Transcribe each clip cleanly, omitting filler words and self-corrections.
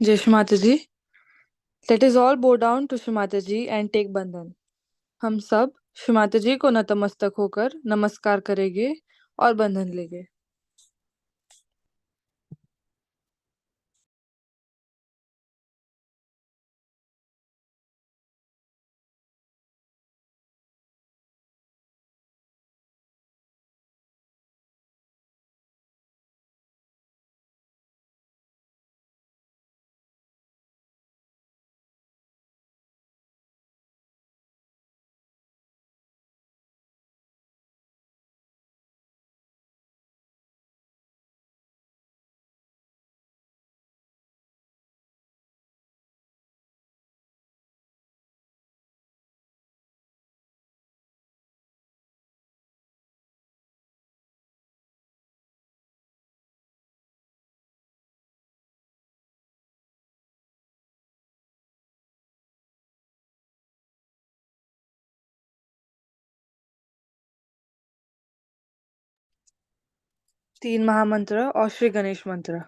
जय Shri Mata ji. Let us all bow down to Shri Mata ji and take बंधन। हम सब श्री माता जी को नतमस्तक होकर नमस्कार करेंगे और बंधन लेंगे। तीन महामंत्र और श्री गणेश मंत्र।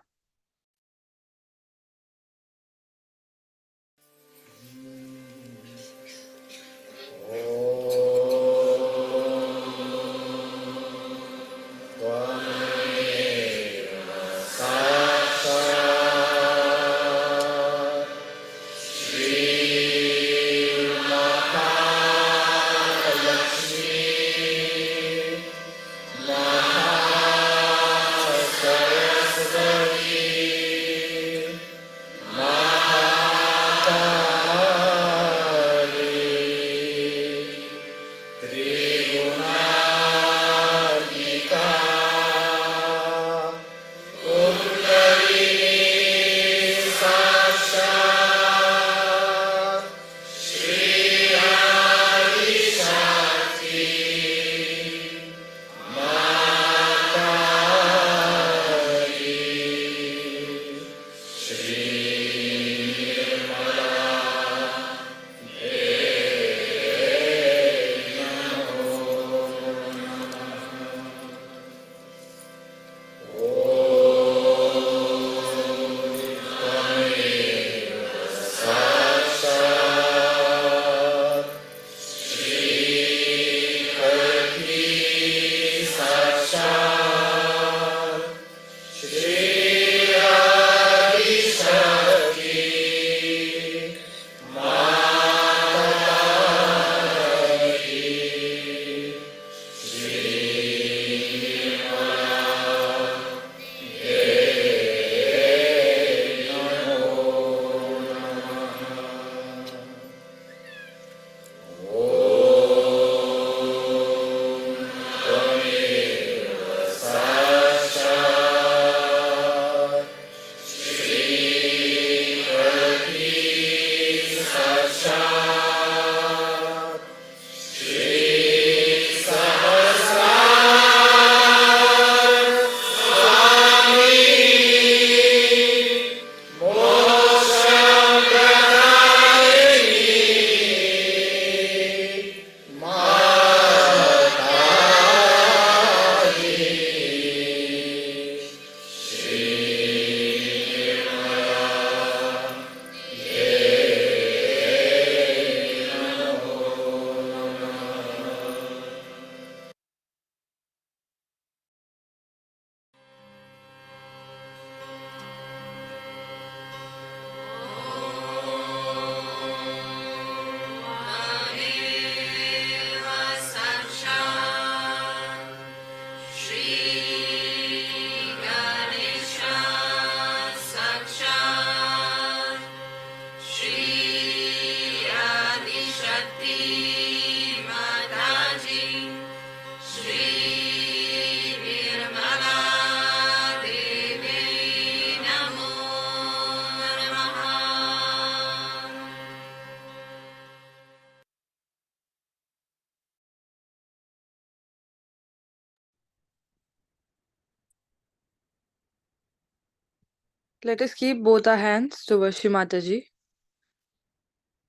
Let us keep both our hands towards Shri Mata ji.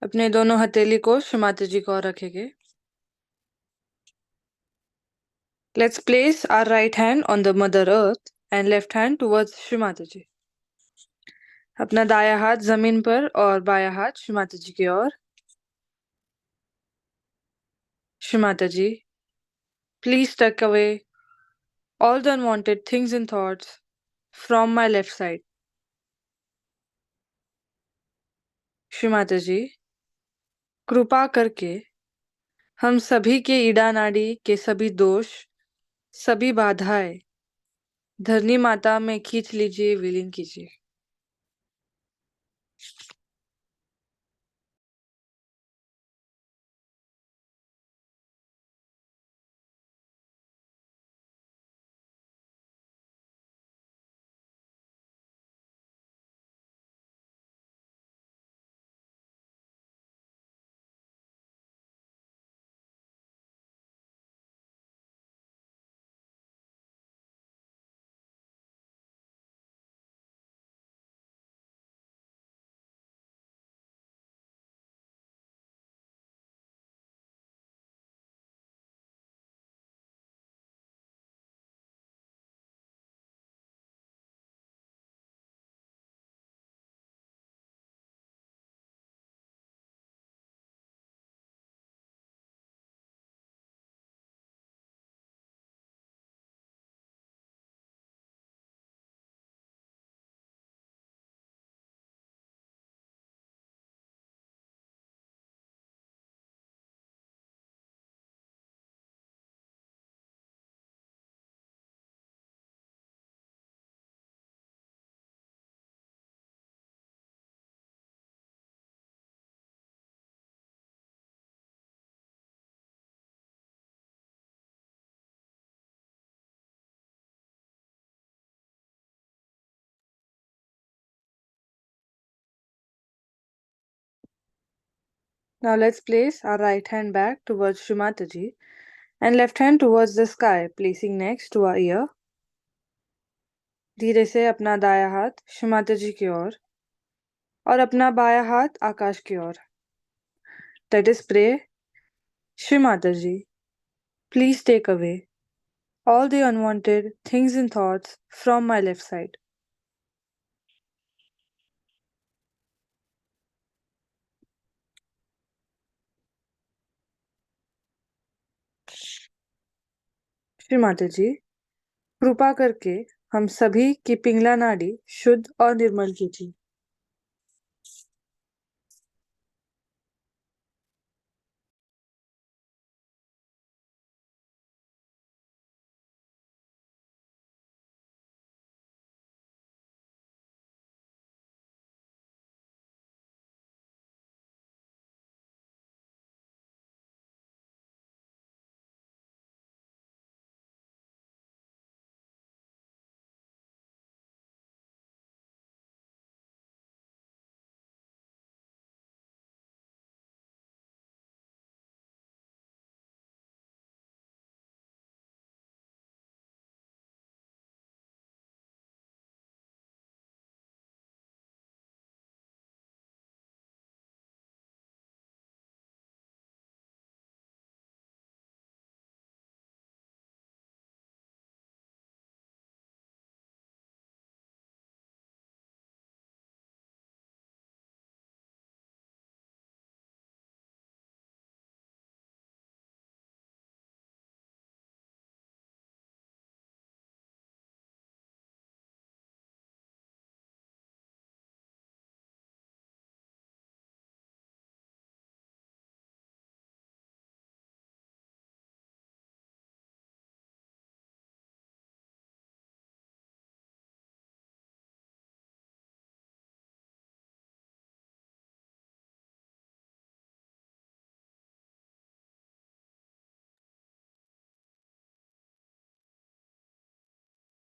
अपने दोनों हथेली को श्री माता जी को रखेंगे। Let's place our right hand on the mother earth and left hand towards Shri Mataji. अपना दायां हाथ जमीन पर और बायां हाथ श्री माता जी की ओर। श्री माता जी, please tuck away all the unwanted things and thoughts from my left side. Shri Mata जी, कृपा करके हम सभी के ईड़ा नाड़ी के सभी दोष, सभी बाधाएं धरनी माता में खींच लीजिए, विलीन कीजिए। Now let's place our right hand back towards Shri Mataji and left hand towards the sky, placing next to our ear. धीरे से अपना दायां हाथ श्री माताजी की ओर और अपना बायां हाथ आकाश की ओर। Let us pray. Shri Mataji, please take away all the unwanted things and thoughts from my left side. Shri माताजी, कृपा करके हम सभी की पिंगला नाड़ी शुद्ध और निर्मल कीजिए।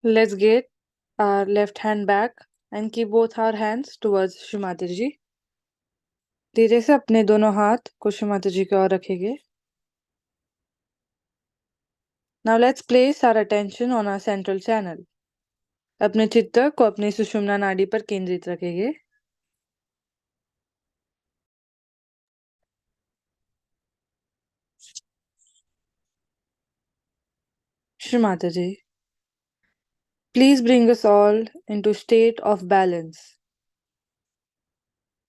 Let's get our left hand back and keep both our hands towards Shri Mataji. धीरे से अपने दोनों हाथ को श्री माताजी की ओर रखेंगे। Now let's place our attention on our central channel. अपने चित्त को अपनी सुषुम्ना नाड़ी पर केंद्रित रखेंगे। Shri Mataji, please bring us all into state of balance.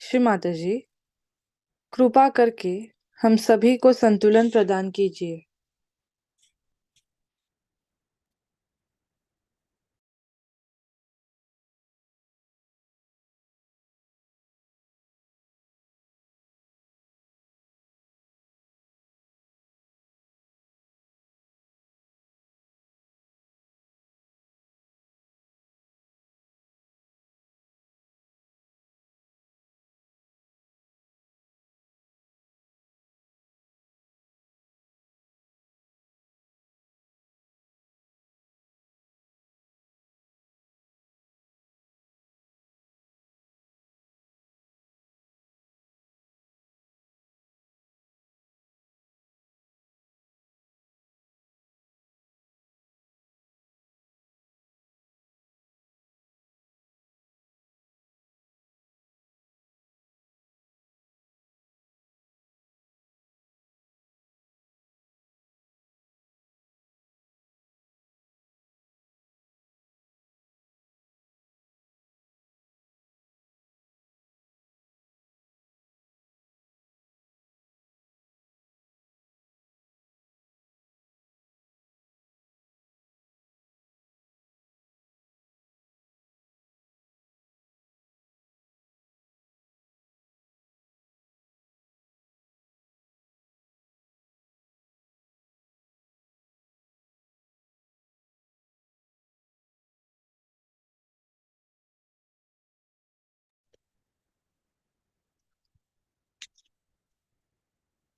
Shri Mata जी, कृपा करके हम सभी को संतुलन प्रदान कीजिए।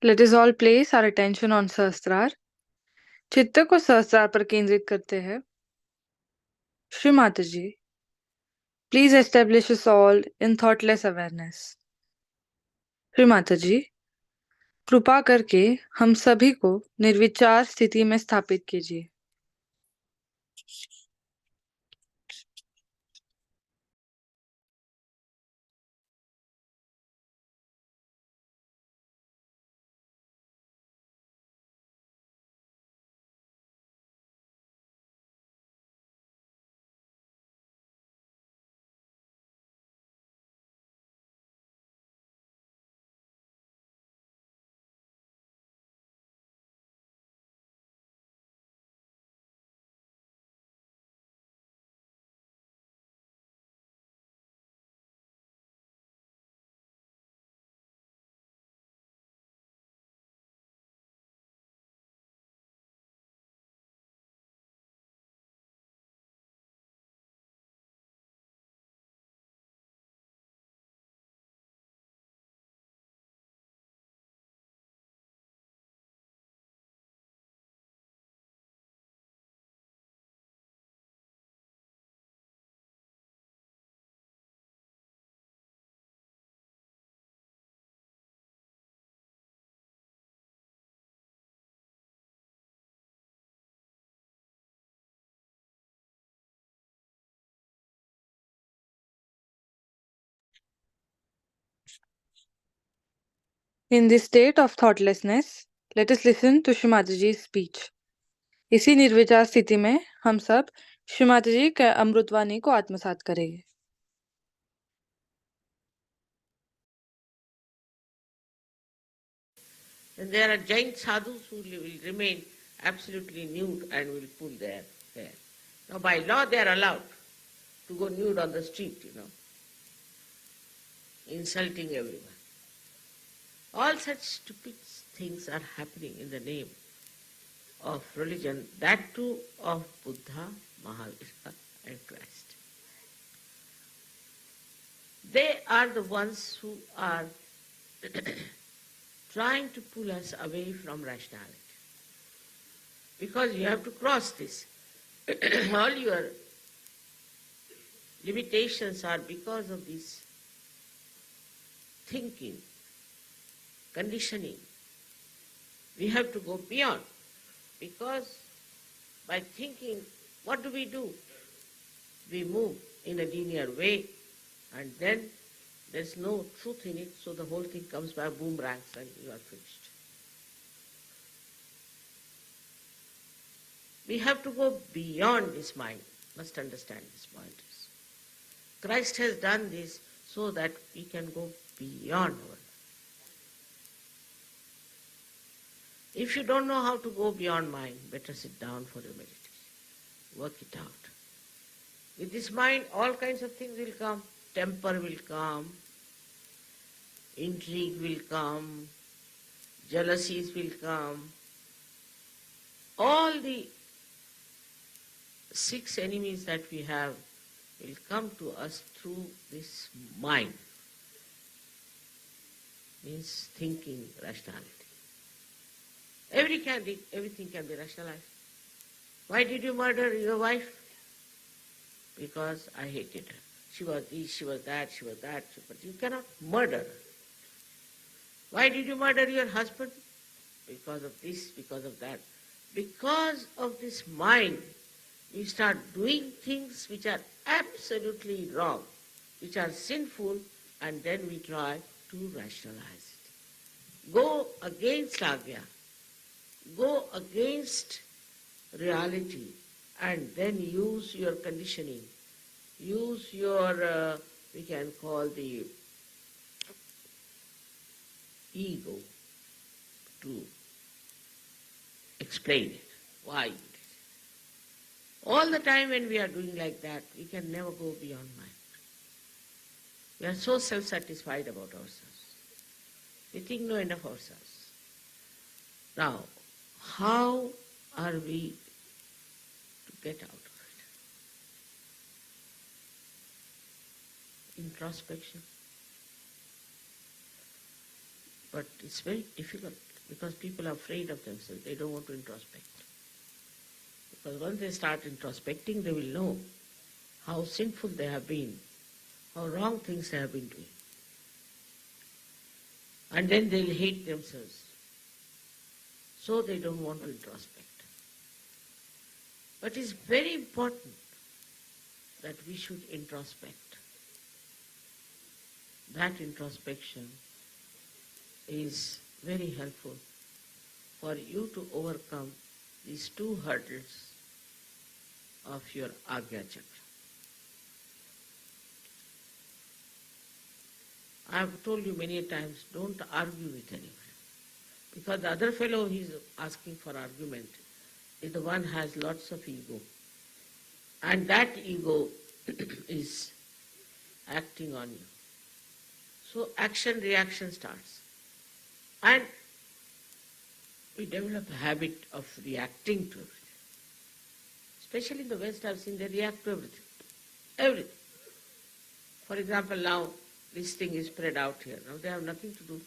Let us all place our attention on Sahasrar. चित्त को सहस्त्रार पर केंद्रित करते हैं। श्री माता जी, please establish us all in thoughtless awareness. Shri Mata जी, कृपा करके हम सभी को निर्विचार स्थिति में स्थापित कीजिए। In this state of thoughtlessness, let us listen to Shri Mataji's speech. इसी निर्विचार स्थिति में हम सब श्री माताजी के अमृतवाणी को आत्मसात करेंगे। And there are giant sadhus who will remain absolutely nude and will pull their hair. Now by law they are allowed to go nude on the street, insulting everyone. All such stupid things are happening in the name of religion, that too of Buddha, Mahavira and Christ. They are the ones who are trying to pull us away from rationality. Because you have to cross this. All your limitations are because of this thinking, conditioning. We have to go beyond, because by thinking, what do? We move in a linear way, and then there's no truth in it, so the whole thing comes by boomerangs and you are finished. We have to go beyond this mind, must understand these pointers. Christ has done this so that we can go beyond our life. If you don't know how to go beyond mind, better sit down for your meditation. Work it out. With this mind, all kinds of things will come. Temper will come, intrigue will come, jealousies will come. All the 6 enemies that we have will come to us through this mind. Means thinking, rationality. Everything can be rationalized. Why did you murder your wife? Because I hated her. She was this, she was that, but you cannot murder her. Why did you murder your husband? Because of this, because of that. Because of this mind, we start doing things which are absolutely wrong, which are sinful, and then we try to rationalize it. Go against Agya, go against reality, and then use your conditioning, use your, we can call the ego to explain it, why you did it. All the time when we are doing like that, we can never go beyond mind. We are so self-satisfied about ourselves. We think no end of ourselves. Now, how are we to get out of it? Introspection. But it's very difficult because people are afraid of themselves. They don't want to introspect. Because once they start introspecting, they will know how sinful they have been, how wrong things they have been doing. And then they'll hate themselves. So they don't want to introspect. But it's very important that we should introspect. That introspection is very helpful for you to overcome these 2 hurdles of your Agya Chakra. I have told you many times, don't argue with anyone. Because the other fellow who is asking for argument is the one who has lots of ego. And that ego is acting on you. So action-reaction starts. And we develop a habit of reacting to everything. Especially in the West, I've seen they react to everything. Everything. For example, now this thing is spread out here. Now they have nothing to do.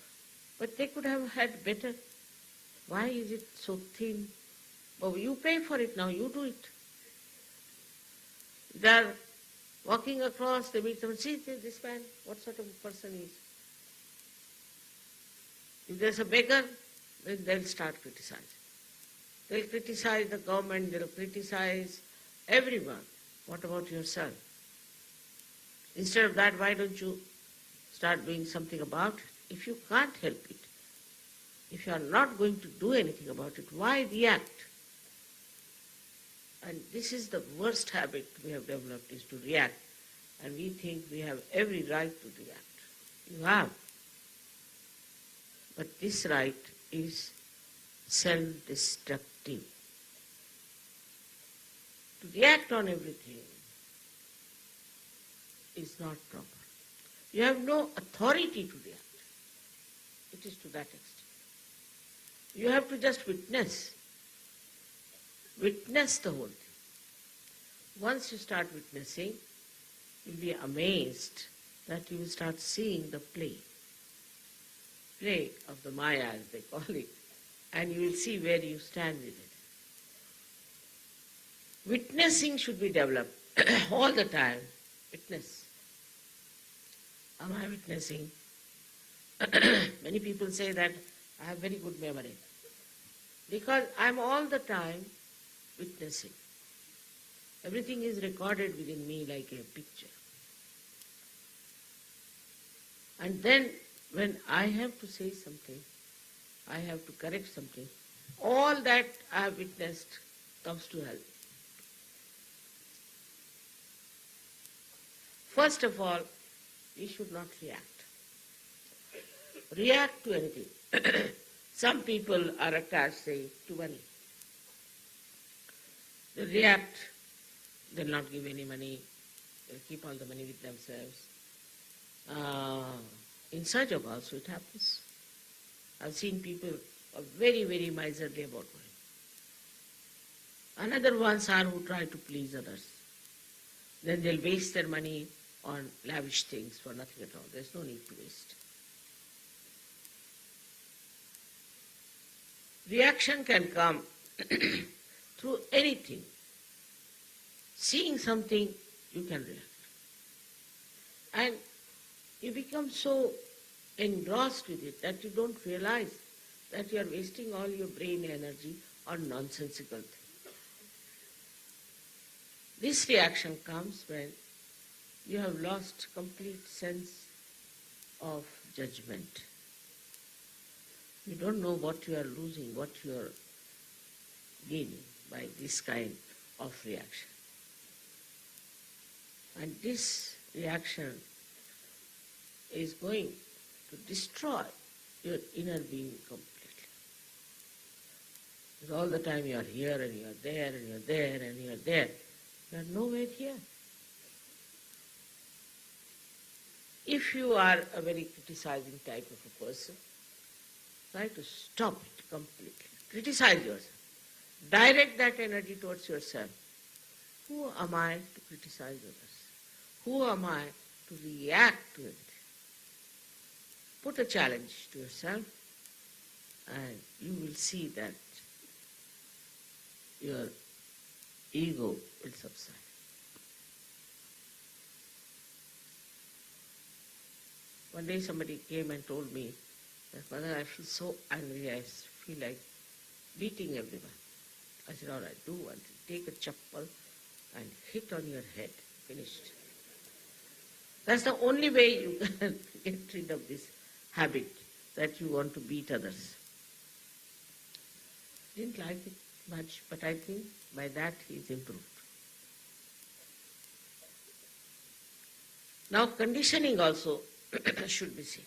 But they could have had better. Why is it so thin? Oh, you pay for it now, you do it. They are walking across, they meet someone, see this man, what sort of a person he is. If there's a beggar, then they'll start criticizing. They'll criticize the government, they'll criticize everyone. What about yourself? Instead of that, why don't you start doing something about it? If you can't help it, if you are not going to do anything about it, why react? And this is the worst habit we have developed, is to react. And we think we have every right to react. You have. But this right is self-destructive. To react on everything is not proper. You have no authority to react. It is to that extent. You have to just witness. Witness the whole thing. Once you start witnessing, you'll be amazed that you will start seeing the play of the Maya, as they call it, and you will see where you stand with it. Witnessing should be developed all the time. Witness. Am I witnessing? Many people say that I have very good memory. Because I am all the time witnessing. Everything is recorded within me like a picture. And then when I have to say something, I have to correct something, all that I have witnessed comes to help. First of all, we should not react. react to anything. Some people are attached, say, to money. They react, they'll not give any money, they'll keep all the money with themselves. In Sahaja also it happens. I've seen people are very, very miserly about money. Another ones are who try to please others. Then they'll waste their money on lavish things for nothing at all. There's no need to waste. Reaction can come through anything. Seeing something, you can react. And you become so engrossed with it that you don't realize that you are wasting all your brain energy on nonsensical things. This reaction comes when you have lost complete sense of judgment. You don't know what you are losing, what you are gaining by this kind of reaction. And this reaction is going to destroy your inner being completely. Because all the time you are here and you are there and you are there and you are there. You are nowhere here. If you are a very criticizing type of a person, try to stop it completely. Criticize yourself. Direct that energy towards yourself. Who am I to criticize others? Who am I to react to it? Put a challenge to yourself and you will see that your ego will subside. One day somebody came and told me that, Mother, I feel so angry, I feel like beating everyone. I said, all right, do one thing. Take a chappal and hit on your head. Finished. That's the only way you can get rid of this habit that you want to beat others. Didn't like it much, but I think by that he's improved. Now conditioning also should be seen.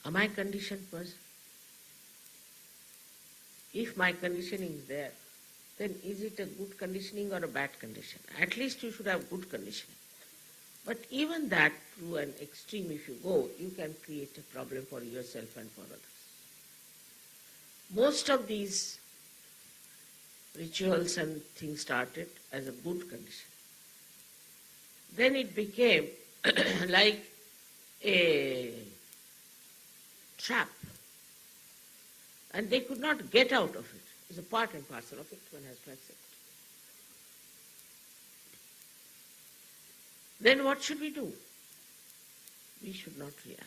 Am I a conditioned person? If my conditioning is there, then is it a good conditioning or a bad condition? At least you should have good conditioning. But even that, to an extreme if you go, you can create a problem for yourself and for others. Most of these rituals and things started as a good condition. Then it became like a trap. And they could not get out of it. It's a part and parcel of it, one has to accept. Then what should we do? We should not react.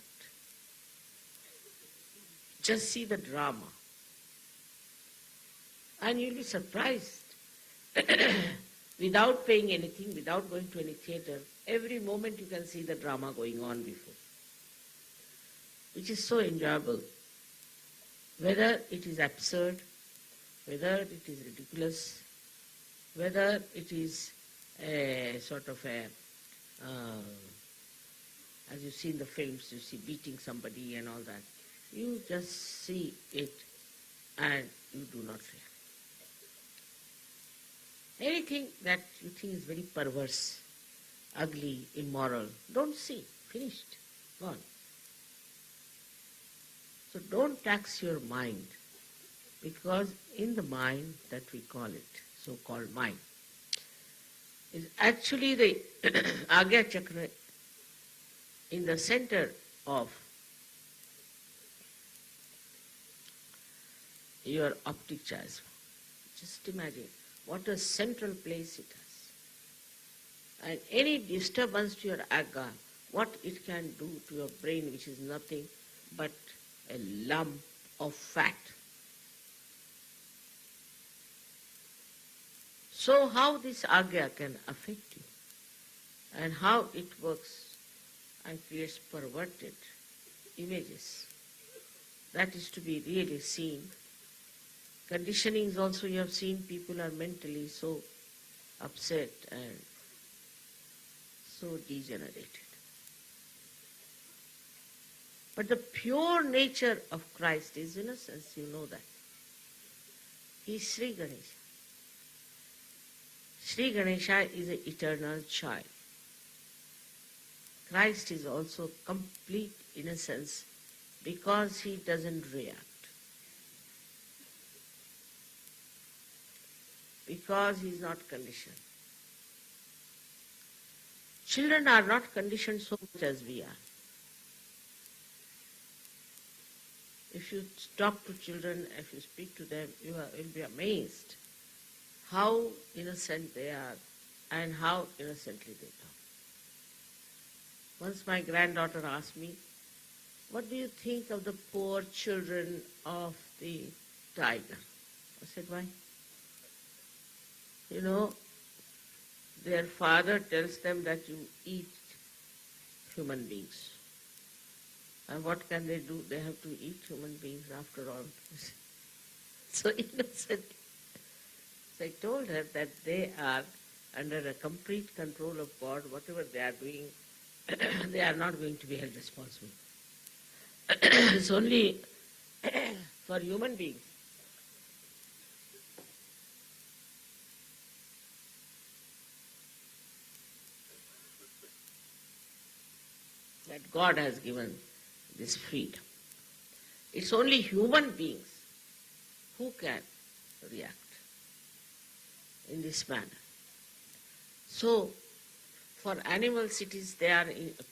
Just see the drama. And you'll be surprised. Without paying anything, without going to any theatre, every moment you can see the drama going on before. Which is so enjoyable. Whether it is absurd, whether it is ridiculous, whether it is a sort of a, as you see in the films, you see beating somebody and all that. You just see it and you do not react. Anything that you think is very perverse, ugly, immoral, don't see. Finished. Gone. So don't tax your mind, because in the mind that we call it, so-called mind, is actually the Agya Chakra in the center of your optic chiasm. Just imagine what a central place it has. And any disturbance to your Agya, what it can do to your brain, which is nothing but a lump of fat. So how this Agya can affect you and how it works and creates perverted images. That is to be really seen. Conditionings also you have seen, people are mentally so upset and so degenerated. But the pure nature of Christ is innocence, you know that. He is Sri Ganesha. Sri Ganesha is an eternal child. Christ is also complete innocence because he doesn't react. Because he is not conditioned. Children are not conditioned so much as we are. If you talk to children, if you speak to them, you will be amazed how innocent they are and how innocently they talk. Once my granddaughter asked me, what do you think of the poor children of the tiger? I said, why? You know, their father tells them that you eat human beings. And what can they do? They have to eat human beings after all. So innocent. So I told her that they are under a complete control of God. Whatever they are doing, they are not going to be held responsible. It's only for human beings. That God has given this freedom. It's only human beings who can react in this manner. So, for animals it is they are,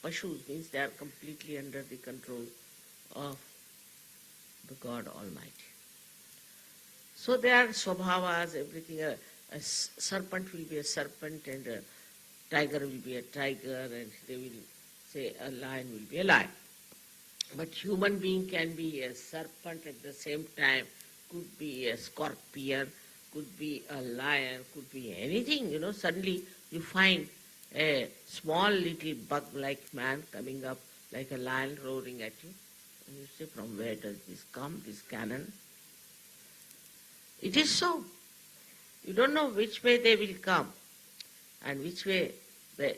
Pashus means they are completely under the control of the God Almighty. So they are swabhavas, everything. A serpent will be a serpent and a tiger will be a tiger and they will say a lion will be a lion. But human being can be a serpent at the same time, could be a scorpion, could be a lion, could be anything. Suddenly you find a small little bug-like man coming up like a lion roaring at you. And you say, from where does this come, this cannon? It is so. You don't know which way they will come and which way the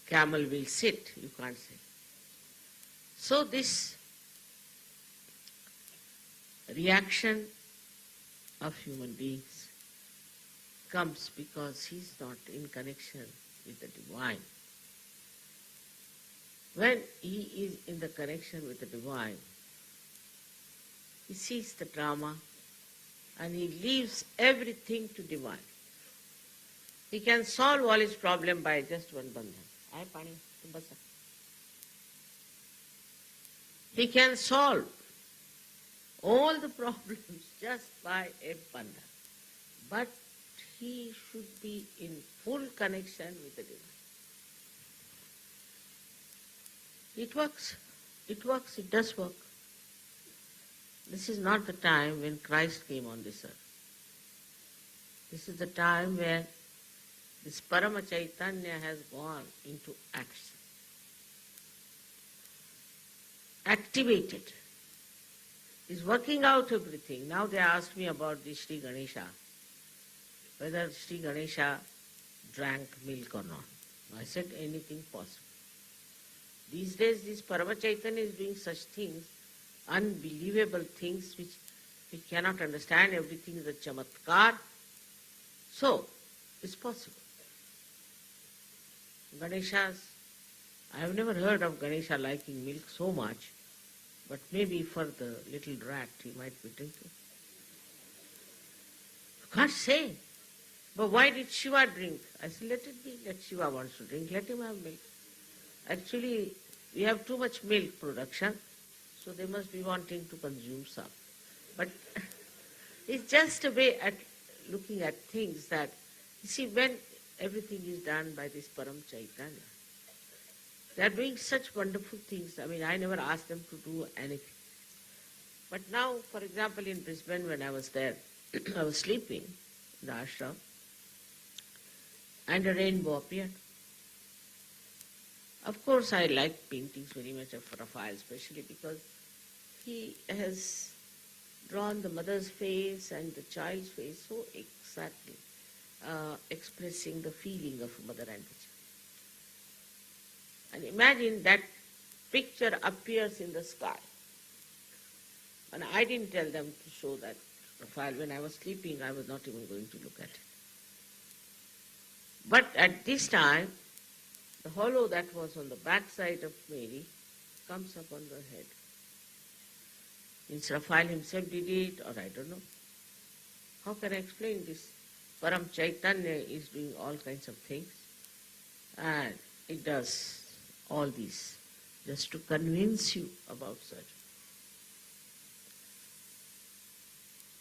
camel will sit. You can't say. So this reaction of human beings comes because he's not in connection with the divine. When he is in the connection with the divine, he sees the drama and he leaves everything to divine. He can solve all his problem by just one bandhan. He can solve all the problems just by a bandhan. But he should be in full connection with the divine. It works. It works. It does work. This is not the time when Christ came on this earth. This is the time where this Parama Chaitanya has gone into action. Activated. Is working out everything. Now they asked me about the Sri Ganesha, whether Sri Ganesha drank milk or not. I said anything possible. These days this Parama Chaitanya is doing such things, unbelievable things which we cannot understand. Everything is a chamatkar. So, it's possible. Ganeshas, I have never heard of Ganesha liking milk so much, but maybe for the little rat he might be drinking. You can't say. But why did Shiva drink? I said, let it be. Let Shiva wants to drink, let him have milk. Actually, we have too much milk production, so they must be wanting to consume some. But it's just a way at looking at things that, you see, when everything is done by this Param Chaitanya, they are doing such wonderful things. I mean, I never asked them to do anything. But now, for example, in Brisbane when I was there, I was sleeping in the ashram, and a rainbow appeared. Of course, I like paintings very much of Raphael, especially because he has drawn the mother's face and the child's face so exactly, expressing the feeling of mother and the child. And imagine that picture appears in the sky. And I didn't tell them to show that profile. When I was sleeping, I was not even going to look at it. But at this time, the hollow that was on the backside of Mary comes up on the head. Means Raphael himself did it, or I don't know. How can I explain this? Param Chaitanya is doing all kinds of things, and it does all these just to convince you about surgery.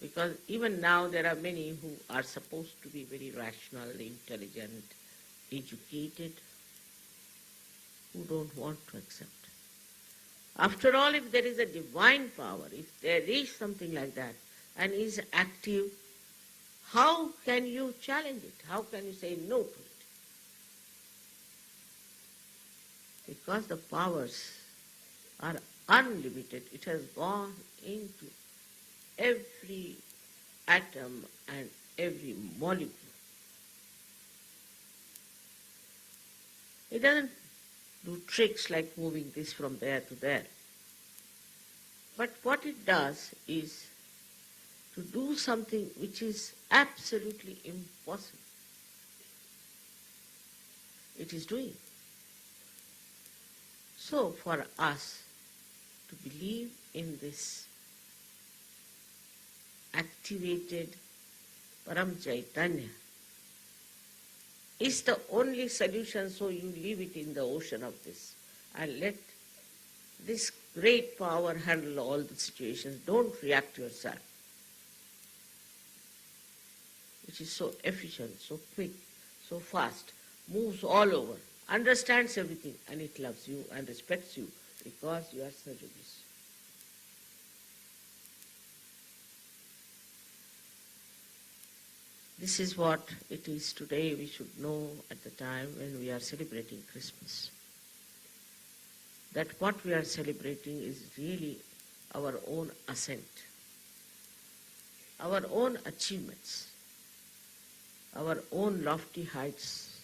Because even now there are many who are supposed to be very rational, intelligent, educated, who don't want to accept. After all, if there is a divine power, if there is something like that, and is active, how can you challenge it? How can you say no to it? Because the powers are unlimited. It has gone into every atom and every molecule. It doesn't do tricks like moving this from there to there. But what it does is to do something which is absolutely impossible. It is doing. So for us to believe in this activated Param Chaitanya is the only solution, so you leave it in the ocean of this and let this great power handle all the situations. Don't react yourself, which is so efficient, so quick, so fast, moves all over, understands everything, and it loves you and respects you because you are Sajogis. This is what it is today we should know at the time when we are celebrating Christmas. That what we are celebrating is really our own ascent, our own achievements, our own lofty heights,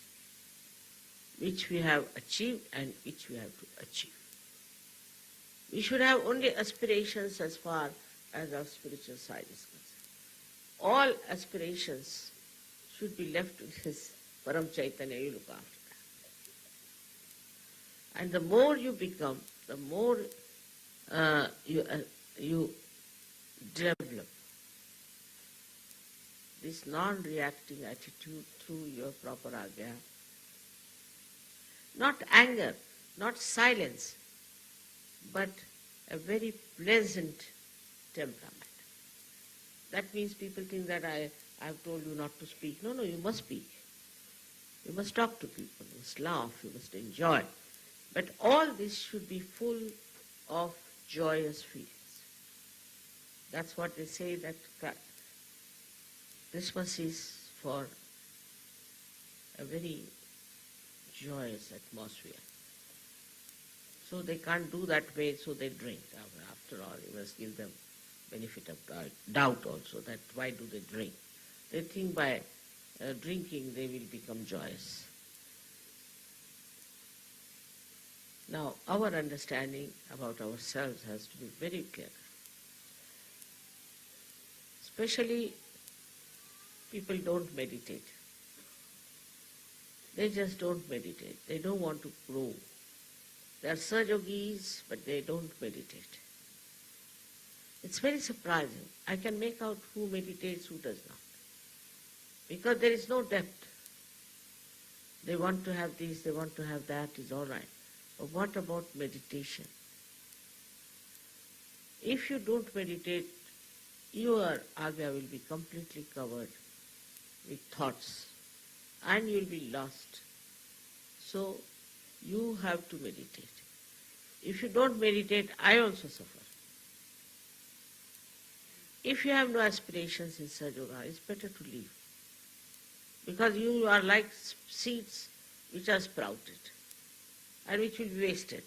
which we have achieved and which we have to achieve. We should have only aspirations as far as our spiritual side is concerned. All aspirations should be left to this Param Chaitanya, you look after that. And the more you become, the more you develop this non-reacting attitude through your proper agya. Not anger, not silence, but a very pleasant temperament. That means people think that I've told you not to speak. No, you must speak. You must talk to people, you must laugh, you must enjoy. But all this should be full of joyous feelings. That's what they say, that Christmas is for a very joyous atmosphere. So they can't do that way, so they drink. After all, you must give them benefit of doubt also, that why do they drink? They think by drinking they will become joyous. Now, our understanding about ourselves has to be very clear. Especially, people don't meditate. They just don't meditate. They don't want to grow. They are Sajogis, but they don't meditate. It's very surprising. I can make out who meditates, who does not. Because there is no depth. They want to have this, they want to have that, is all right. But what about meditation? If you don't meditate, your agya will be completely covered with thoughts and you will be lost. So you have to meditate. If you don't meditate, I also suffer. If you have no aspirations in Sahaja, it's better to leave. Because you are like seeds which are sprouted and which will be wasted.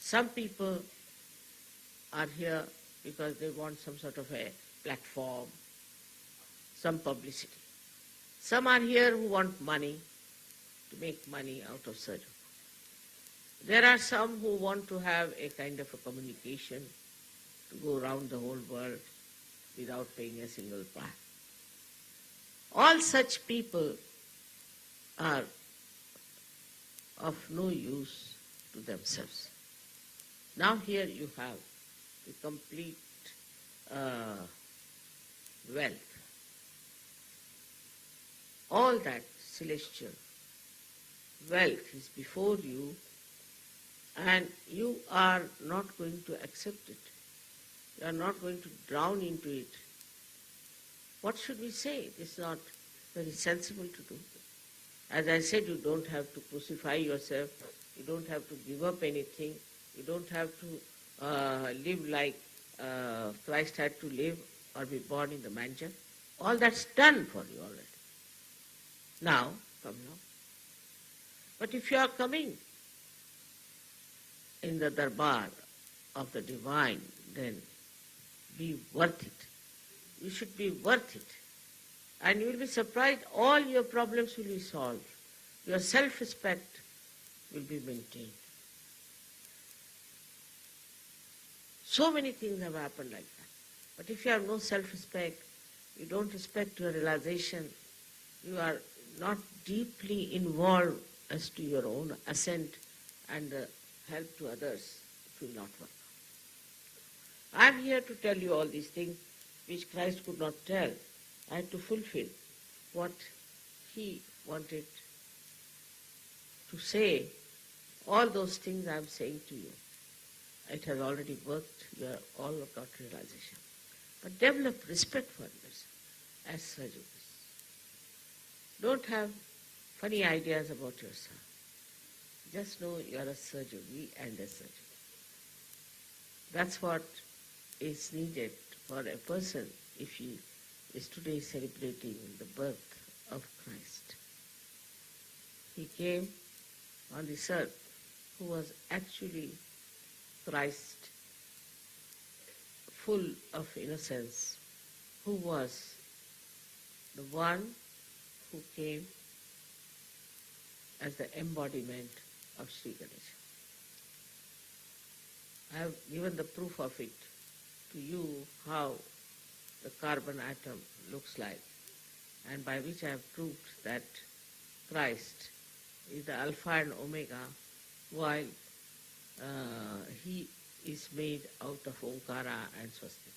Some people are here because they want some sort of a platform, some publicity. Some are here who want money, to make money out of Sahaja. There are some who want to have a kind of a communication to go around the whole world without paying a single price. All such people are of no use to themselves. Now here you have the complete wealth. All that celestial wealth is before you, and you are not going to accept it. You are not going to drown into it. What should we say? It is not very sensible to do. As I said, you don't have to crucify yourself. You don't have to give up anything. You don't have to live like Christ had to live or be born in the manger. All that's done for you already. Now, come now. But if you are coming in the darbar of the divine, then be worth it. You should be worth it. And you will be surprised, all your problems will be solved. Your self-respect will be maintained. So many things have happened like that. But if you have no self-respect, you don't respect your realization, you are not deeply involved as to your own ascent and help to others, it will not work. I am here to tell you all these things which Christ could not tell. I had to fulfill what he wanted to say. All those things I am saying to you, it has already worked. You are all got realization. But develop respect for yourself as Sahaja. Don't have funny ideas about yourself. Just know you are a Sahaja and a Sahaja. That's what is needed for a person if he is today celebrating the birth of Christ. He came on this earth who was actually Christ, full of innocence, who was the one who came as the embodiment of Sri Ganesha. I have given the proof of it to you, how the carbon atom looks like, and by which I have proved that Christ is the Alpha and Omega, while he is made out of Omkara and Swastika.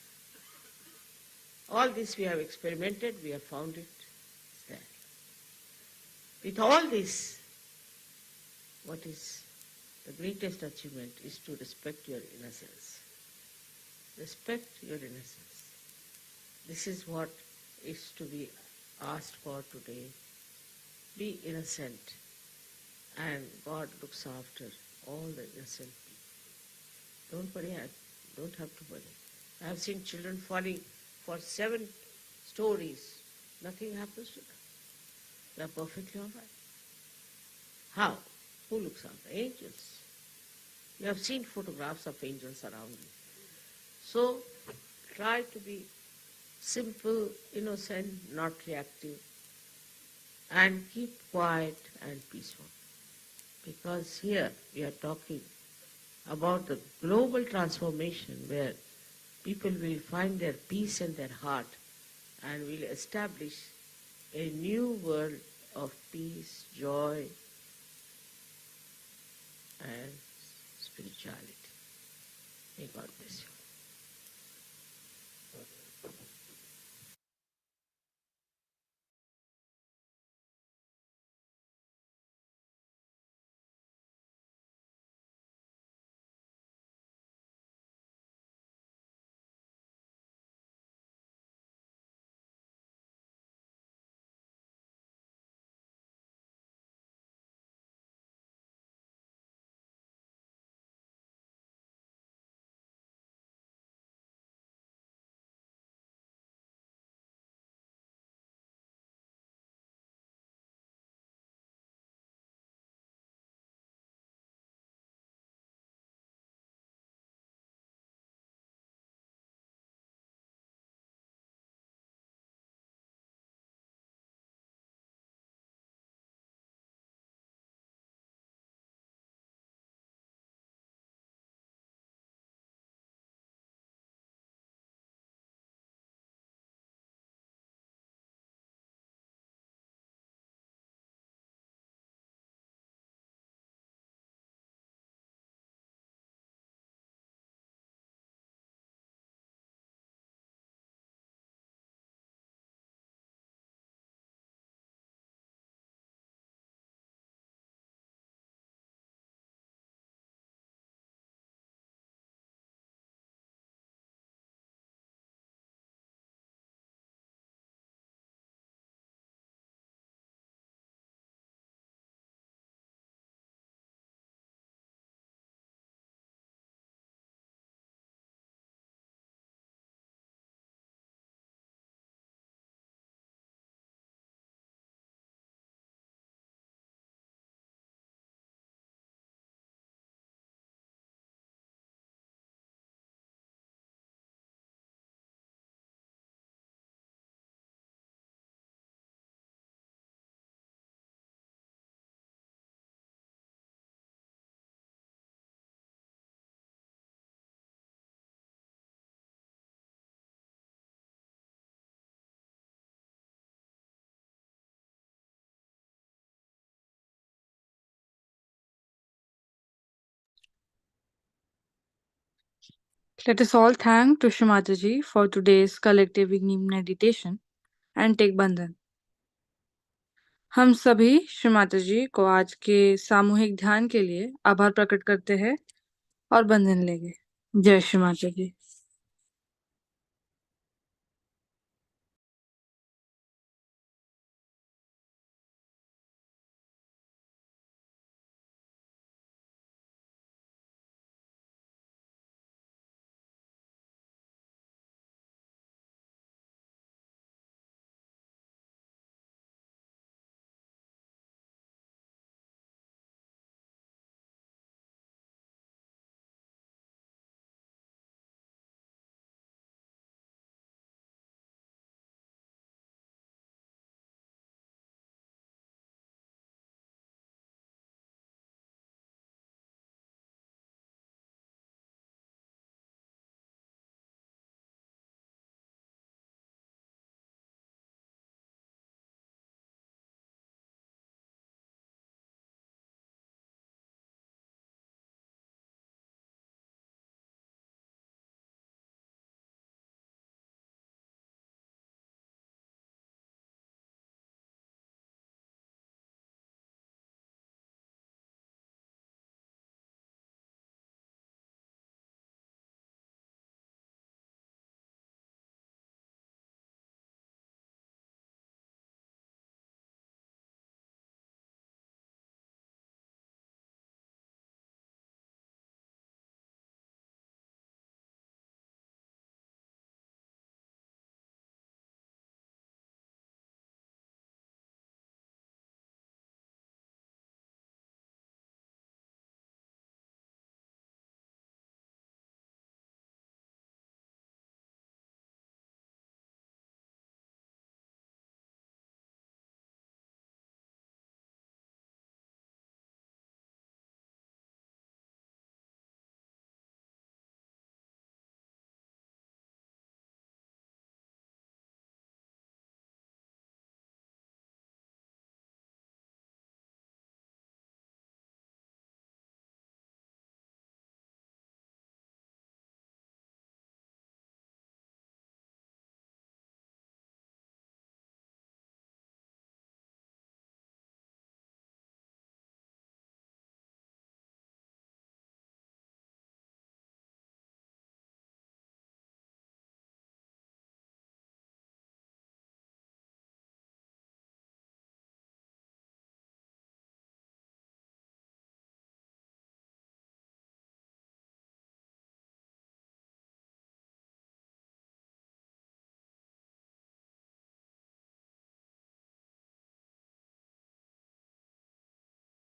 All this we have experimented, we have found it there. With all this, what is the greatest achievement is to respect your innocence. Respect your innocence. This is what is to be asked for today. Be innocent, and God looks after all the innocent people. Don't worry, don't have to worry. I have seen children falling for 7 stories. Nothing happens to them. They are perfectly all right. How? Who looks after? Angels. You have seen photographs of angels around you. So try to be simple, innocent, not reactive, and keep quiet and peaceful. Because here we are talking about the global transformation where people will find their peace in their heart and will establish a new world of peace, joy, and spirituality. May God bless you. Let us all thank to Shri Mataji for today's collective evening meditation and take बंधन। हम सभी श्री माताजी को आज के सामूहिक ध्यान के लिए आभार प्रकट करते हैं और बंधन लेंगे। जय श्री माता जी।